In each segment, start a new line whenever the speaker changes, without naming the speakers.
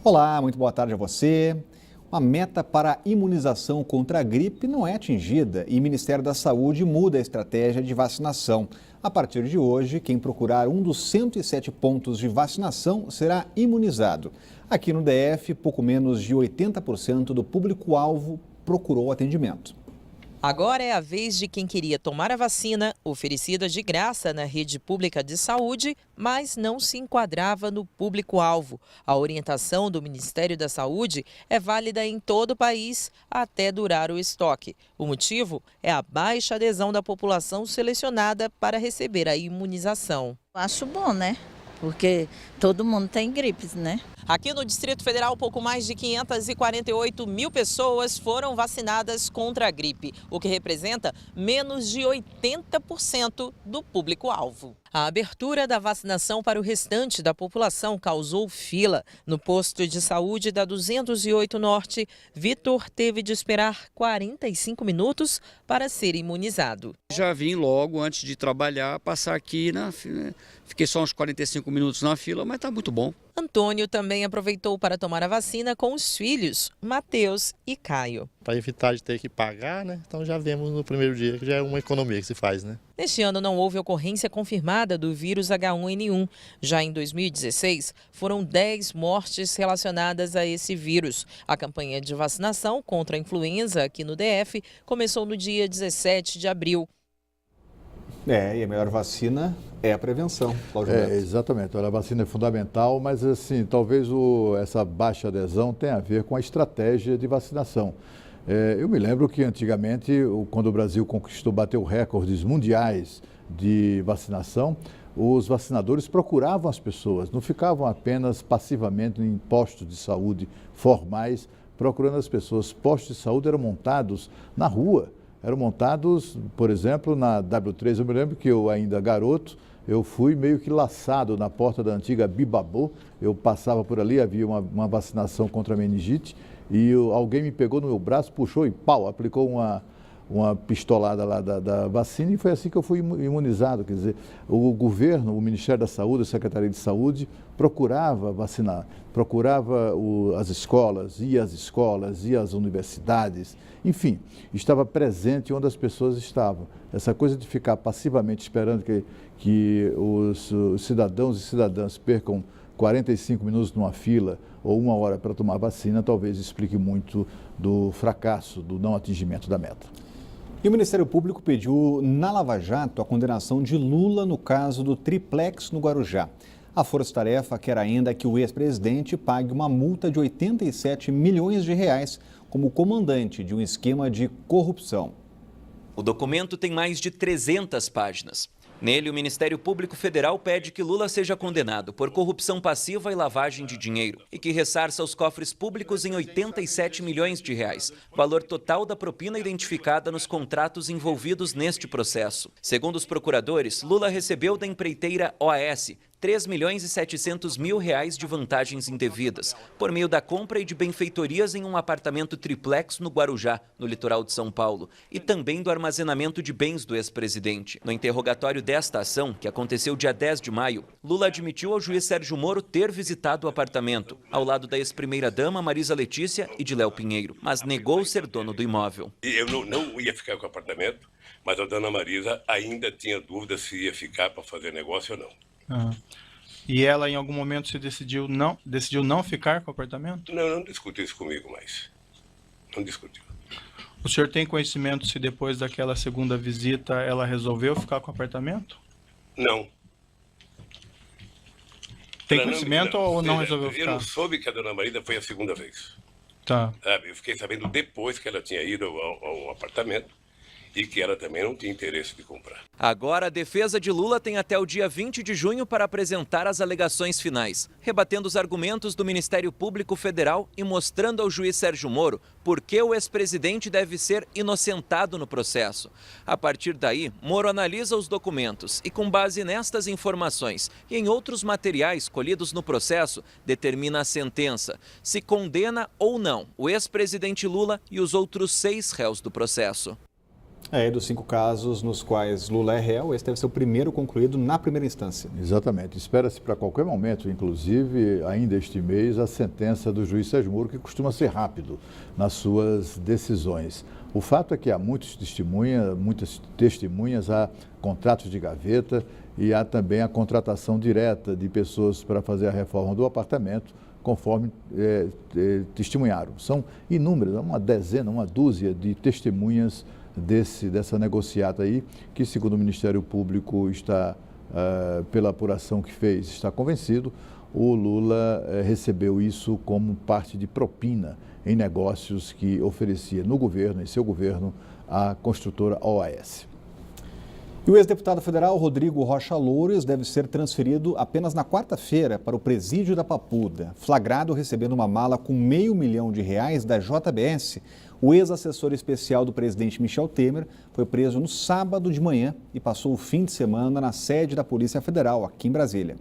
Olá, muito boa tarde a você. Uma meta para a imunização contra a gripe não é atingida e o Ministério da Saúde muda a estratégia de vacinação. A partir de hoje, quem procurar um dos 107 pontos de vacinação será imunizado. Aqui no DF, pouco menos de 80% do público-alvo procurou atendimento.
Agora é a vez de quem queria tomar a vacina, oferecida de graça na rede pública de saúde, mas não se enquadrava no público-alvo. A orientação do Ministério da Saúde é válida em todo o país até durar o estoque. O motivo é a baixa adesão da população selecionada para receber a imunização.
Acho bom, né? Porque todo mundo tem gripes, né?
Aqui no Distrito Federal, pouco mais de 548 mil pessoas foram vacinadas contra a gripe, o que representa menos de 80% do público-alvo. A abertura da vacinação para o restante da população causou fila. No posto de saúde da 208 Norte, Vitor teve de esperar 45 minutos para ser imunizado.
Já vim logo antes de trabalhar, passar aqui, fiquei só uns 45 minutos na fila, mas está muito bom.
Antônio também aproveitou para tomar a vacina com os filhos, Matheus e Caio.
Para evitar de ter que pagar, né? Então já vemos no primeiro dia que já é uma economia que se faz, né?
Neste ano não houve ocorrência confirmada do vírus H1N1. Já em 2016, foram 10 mortes relacionadas a esse vírus. A campanha de vacinação contra a influenza aqui no DF começou no dia 17 de abril.
E a melhor vacina é a prevenção, Cláudio Neto.
Exatamente. Olha, a vacina é fundamental, mas assim, talvez essa baixa adesão tenha a ver com a estratégia de vacinação. Eu me lembro que antigamente, quando o Brasil bateu recordes mundiais de vacinação, os vacinadores procuravam as pessoas, não ficavam apenas passivamente em postos de saúde formais, procurando as pessoas. Postos de saúde eram montados na rua. Eram montados, por exemplo, na W3. Eu me lembro que eu, ainda garoto, eu fui meio que laçado na porta da antiga Bibabô. Eu passava por ali, havia uma vacinação contra a meningite e alguém me pegou no meu braço, puxou e pau, aplicou uma pistolada lá da vacina e foi assim que eu fui imunizado. Quer dizer, o governo, o Ministério da Saúde, a Secretaria de Saúde procurava vacinar, procurava as escolas, ia às universidades, enfim, estava presente onde as pessoas estavam. Essa coisa de ficar passivamente esperando que os cidadãos e cidadãs percam 45 minutos numa fila ou 1 hora para tomar vacina, talvez explique muito do fracasso, do não atingimento da meta.
E o Ministério Público pediu na Lava Jato a condenação de Lula no caso do triplex no Guarujá. A Força-Tarefa quer ainda que o ex-presidente pague uma multa de 87 milhões de reais como comandante de um esquema de corrupção.
O documento tem mais de 300 páginas. Nele, o Ministério Público Federal pede que Lula seja condenado por corrupção passiva e lavagem de dinheiro e que ressarça os cofres públicos em 87 milhões de reais, valor total da propina identificada nos contratos envolvidos neste processo. Segundo os procuradores, Lula recebeu da empreiteira OAS 3 milhões e 700 mil reais de vantagens indevidas, por meio da compra e de benfeitorias em um apartamento triplex no Guarujá, no litoral de São Paulo, e também do armazenamento de bens do ex-presidente. No interrogatório desta ação, que aconteceu dia 10 de maio, Lula admitiu ao juiz Sérgio Moro ter visitado o apartamento, ao lado da ex-primeira-dama Marisa Letícia e de Léo Pinheiro, mas negou ser dono do imóvel.
Eu não ia ficar com o apartamento, mas a dona Marisa ainda tinha dúvida se ia ficar para fazer negócio ou não.
E ela em algum momento decidiu não ficar com o apartamento?
Não discutiu isso comigo mais. Não discutiu.
O senhor tem conhecimento se depois daquela segunda visita ela resolveu ficar com o apartamento?
Não.
Tem conhecimento ou não resolveu ficar?
Eu não soube que a dona Marisa foi a segunda vez.
Tá.
Eu fiquei sabendo depois que ela tinha ido ao apartamento e que ela também não tinha interesse de comprar.
Agora, a defesa de Lula tem até o dia 20 de junho para apresentar as alegações finais, rebatendo os argumentos do Ministério Público Federal e mostrando ao juiz Sérgio Moro por que o ex-presidente deve ser inocentado no processo. A partir daí, Moro analisa os documentos e, com base nestas informações e em outros materiais colhidos no processo, determina a sentença, se condena ou não o ex-presidente Lula e os outros 6 réus do processo.
Dos 5 casos nos quais Lula é réu, esse deve ser o primeiro concluído na primeira instância.
Exatamente. Espera-se para qualquer momento, inclusive ainda este mês, a sentença do juiz Sérgio Moro, que costuma ser rápido nas suas decisões. O fato é que há muitas testemunhas, há contratos de gaveta e há também a contratação direta de pessoas para fazer a reforma do apartamento, conforme testemunharam. São inúmeras, uma dezena, uma dúzia de testemunhas dessa negociata aí, que segundo o Ministério Público está, pela apuração que fez, está convencido, o Lula recebeu isso como parte de propina em negócios que oferecia no governo, em seu governo, a construtora OAS.
E o ex-deputado federal Rodrigo Rocha Loures deve ser transferido apenas na quarta-feira para o presídio da Papuda. Flagrado recebendo uma mala com R$500 mil da JBS, o ex-assessor especial do presidente Michel Temer foi preso no sábado de manhã e passou o fim de semana na sede da Polícia Federal, aqui em Brasília.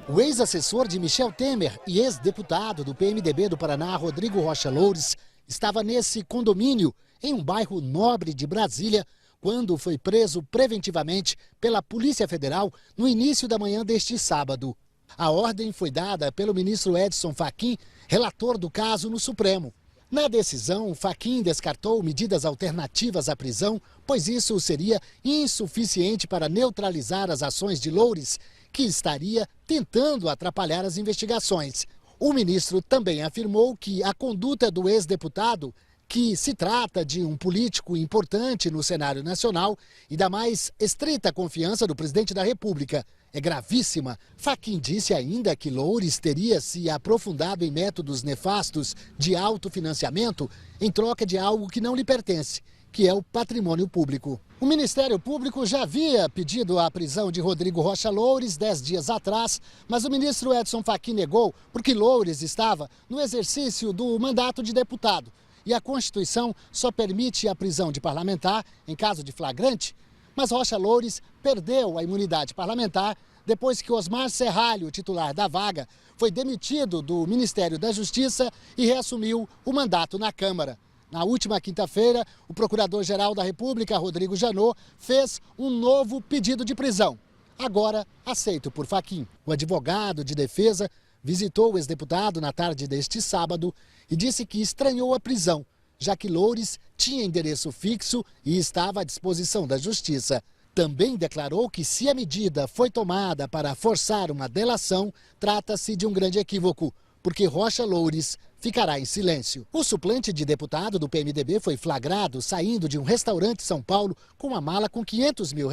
O ex-assessor de Michel Temer e ex-deputado do PMDB do Paraná, Rodrigo Rocha Loures, estava nesse condomínio, em um bairro nobre de Brasília, quando foi preso preventivamente pela Polícia Federal no início da manhã deste sábado. A ordem foi dada pelo ministro Edson Fachin, relator do caso no Supremo. Na decisão, Fachin descartou medidas alternativas à prisão, pois isso seria insuficiente para neutralizar as ações de Loures, que estaria tentando atrapalhar as investigações. O ministro também afirmou que a conduta do ex-deputado, que se trata de um político importante no cenário nacional e da mais estrita confiança do presidente da República, é gravíssima. Fachin disse ainda que Loures teria se aprofundado em métodos nefastos de autofinanciamento em troca de algo que não lhe pertence, que é o patrimônio público. O Ministério Público já havia pedido a prisão de Rodrigo Rocha Loures 10 dias atrás, mas o ministro Edson Fachin negou porque Loures estava no exercício do mandato de deputado. E a Constituição só permite a prisão de parlamentar em caso de flagrante, mas Rocha Loures perdeu a imunidade parlamentar depois que Osmar Serralho, titular da vaga, foi demitido do Ministério da Justiça e reassumiu o mandato na Câmara. Na última quinta-feira, o Procurador-Geral da República, Rodrigo Janot, fez um novo pedido de prisão, agora aceito por Fachin. O advogado de defesa visitou o ex-deputado na tarde deste sábado e disse que estranhou a prisão, já que Loures tinha endereço fixo e estava à disposição da Justiça. Também declarou que se a medida foi tomada para forçar uma delação, trata-se de um grande equívoco, porque Rocha Loures ficará em silêncio. O suplente de deputado do PMDB foi flagrado saindo de um restaurante em São Paulo com uma mala com R$500 mil.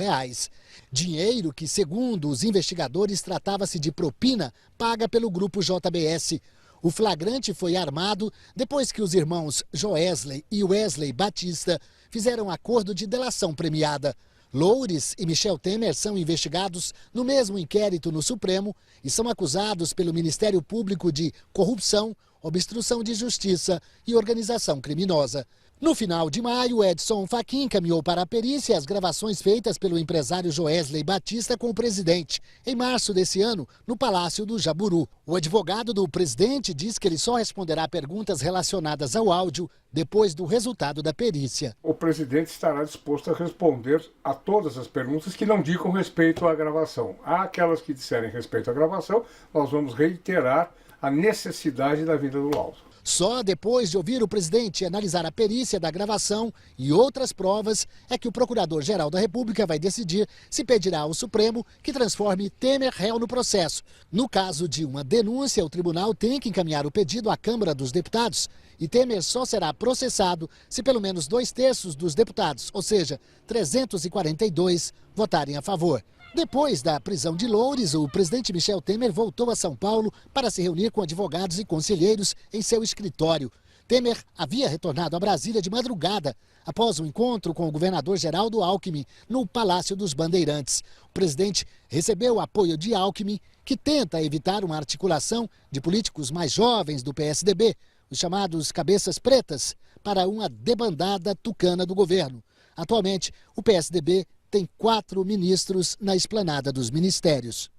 Dinheiro que, segundo os investigadores, tratava-se de propina paga pelo grupo JBS. O flagrante foi armado depois que os irmãos Joesley e Wesley Batista fizeram acordo de delação premiada. Loures e Michel Temer são investigados no mesmo inquérito no Supremo e são acusados pelo Ministério Público de corrupção, obstrução de justiça e organização criminosa. No final de maio, Edson Fachin encaminhou para a perícia as gravações feitas pelo empresário Joesley Batista com o presidente, em março desse ano, no Palácio do Jaburu. O advogado do presidente diz que ele só responderá perguntas relacionadas ao áudio depois do resultado da perícia.
O presidente estará disposto a responder a todas as perguntas que não digam respeito à gravação. Há aquelas que disserem respeito à gravação, nós vamos reiterar a necessidade da vinda do laudo.
Só depois de ouvir o presidente analisar a perícia da gravação e outras provas é que o Procurador-Geral da República vai decidir se pedirá ao Supremo que transforme Temer réu no processo. No caso de uma denúncia, o tribunal tem que encaminhar o pedido à Câmara dos Deputados e Temer só será processado se pelo menos 2/3 dos deputados, ou seja, 342, votarem a favor. Depois da prisão de Loures, o presidente Michel Temer voltou a São Paulo para se reunir com advogados e conselheiros em seu escritório. Temer havia retornado a Brasília de madrugada, após um encontro com o governador Geraldo Alckmin no Palácio dos Bandeirantes. O presidente recebeu o apoio de Alckmin, que tenta evitar uma articulação de políticos mais jovens do PSDB, os chamados cabeças pretas, para uma debandada tucana do governo. Atualmente, o PSDB tem 4 ministros na esplanada dos ministérios.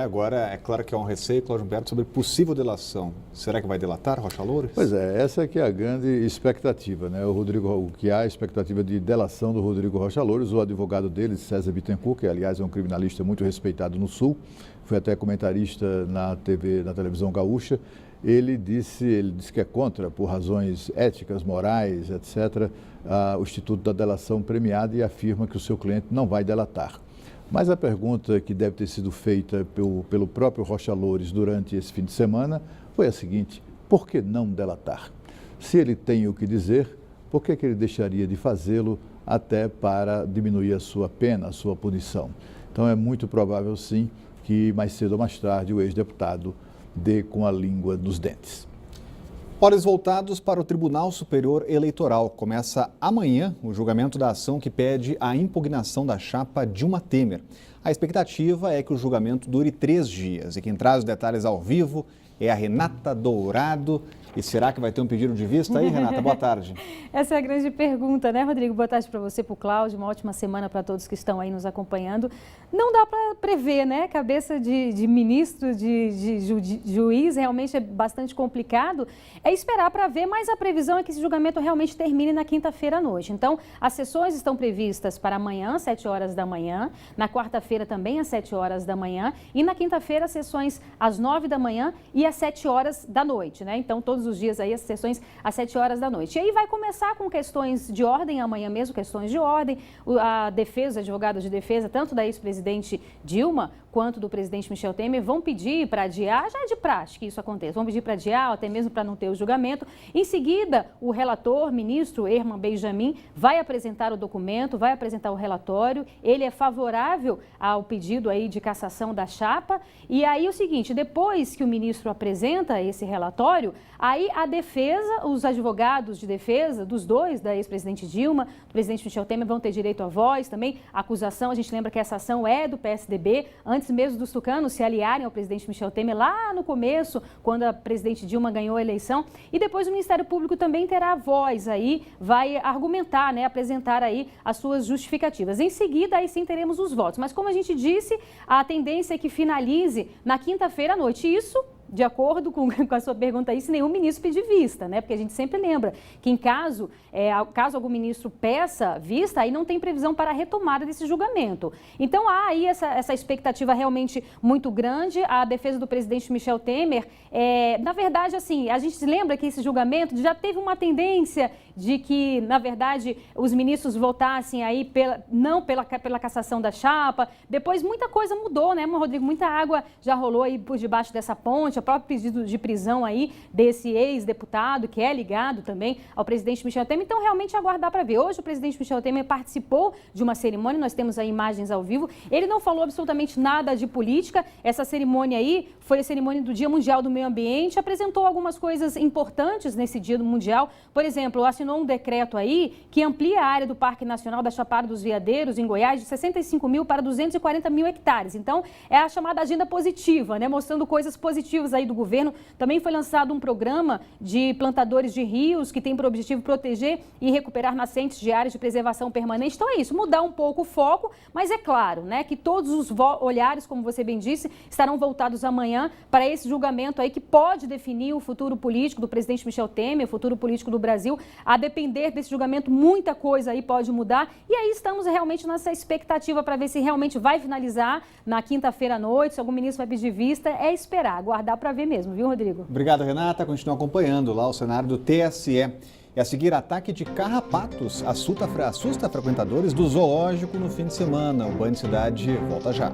Agora é claro que há um receio, Cláudio Humberto, sobre possível delação. Será que vai delatar Rocha Loures?
Pois é, essa que é a grande expectativa, né? O que há a expectativa de delação do Rodrigo Rocha Loures, o advogado dele, César Bittencourt, que aliás é um criminalista muito respeitado no Sul, foi até comentarista na televisão gaúcha. Ele disse que é contra, por razões éticas, morais, etc., o Instituto da Delação Premiada e afirma que o seu cliente não vai delatar. Mas a pergunta que deve ter sido feita pelo próprio Rocha Loures durante esse fim de semana foi a seguinte: por que não delatar? Se ele tem o que dizer, por que ele deixaria de fazê-lo até para diminuir a sua pena, a sua punição? Então é muito provável, sim, que mais cedo ou mais tarde o ex-deputado dê com a língua nos dentes.
Olhos voltados para o Tribunal Superior Eleitoral. Começa amanhã o julgamento da ação que pede a impugnação da chapa Dilma Temer. A expectativa é que o julgamento dure 3 dias. E quem traz os detalhes ao vivo é a Renata Dourado. E será que vai ter um pedido de vista aí, Renata? Boa tarde.
Essa é a grande pergunta, né, Rodrigo? Boa tarde para você, para o Cláudio. Uma ótima semana para todos que estão aí nos acompanhando. Não dá para prever, né? Cabeça de ministro, de juiz, realmente é bastante complicado. É esperar para ver, mas a previsão é que esse julgamento realmente termine na quinta-feira à noite. Então, as sessões estão previstas para amanhã, às 7 horas da manhã. Na quarta-feira também, às 7 horas da manhã. E na quinta-feira, as sessões às 9 da manhã e às 7 horas da noite, né? Então, todos os dias aí, as sessões às 7 horas da noite. E aí vai começar com questões de ordem, amanhã mesmo, questões de ordem. A defesa, os advogados de defesa, tanto da ex-presidente Dilma quanto do presidente Michel Temer, vão pedir para adiar, já é de praxe que isso aconteça, vão pedir para adiar, até mesmo para não ter o julgamento. Em seguida, o relator, ministro Herman Benjamin, vai apresentar o documento, vai apresentar o relatório. Ele é favorável ao pedido aí de cassação da chapa. E aí o seguinte, depois que o ministro apresenta esse relatório, aí a defesa, os advogados de defesa dos dois, da ex-presidente Dilma, do presidente Michel Temer, vão ter direito à voz também. A acusação, a gente lembra que essa ação é do PSDB, antes mesmo dos tucanos se aliarem ao presidente Michel Temer, lá no começo, quando a presidente Dilma ganhou a eleição. E depois o Ministério Público também terá a voz aí, vai argumentar, né, apresentar aí as suas justificativas. Em seguida, aí sim teremos os votos. Mas como a gente disse, a tendência é que finalize na quinta-feira à noite. Isso de acordo com a sua pergunta aí, se nenhum ministro pedir vista, né? Porque a gente sempre lembra que em caso algum ministro peça vista, aí não tem previsão para a retomada desse julgamento. Então há aí essa expectativa realmente muito grande. A defesa do presidente Michel Temer, na verdade, assim, a gente lembra que esse julgamento já teve uma tendência de que, na verdade, os ministros votassem aí não pela cassação da chapa. Depois muita coisa mudou, né, Rodrigo? Muita água já rolou aí por debaixo dessa ponte. O próprio pedido de prisão aí desse ex-deputado, que é ligado também ao presidente Michel Temer. Então, realmente aguardar para ver. Hoje o presidente Michel Temer participou de uma cerimônia, nós temos aí imagens ao vivo. Ele não falou absolutamente nada de política. Essa cerimônia aí foi a cerimônia do Dia Mundial do Meio Ambiente, apresentou algumas coisas importantes nesse Dia Mundial. Por exemplo, assinou um decreto aí que amplia a área do Parque Nacional da Chapada dos Veadeiros, em Goiás, de 65 mil para 240 mil hectares. Então, é a chamada agenda positiva, né? Mostrando coisas positivas aí do governo. Também foi lançado um programa de plantadores de rios que tem por objetivo proteger e recuperar nascentes de áreas de preservação permanente. Então é isso, mudar um pouco o foco, mas é claro, né, que todos os olhares, como você bem disse, estarão voltados amanhã para esse julgamento aí que pode definir o futuro político do presidente Michel Temer, o futuro político do Brasil. A depender desse julgamento, muita coisa aí pode mudar. E aí estamos realmente nessa expectativa para ver se realmente vai finalizar na quinta-feira à noite, se algum ministro vai pedir vista. É esperar, aguardar para ver mesmo, viu, Rodrigo?
Obrigado, Renata. Continua acompanhando lá o cenário do TSE. E a seguir, ataque de carrapatos assusta frequentadores do zoológico no fim de semana. O Band Cidade volta já.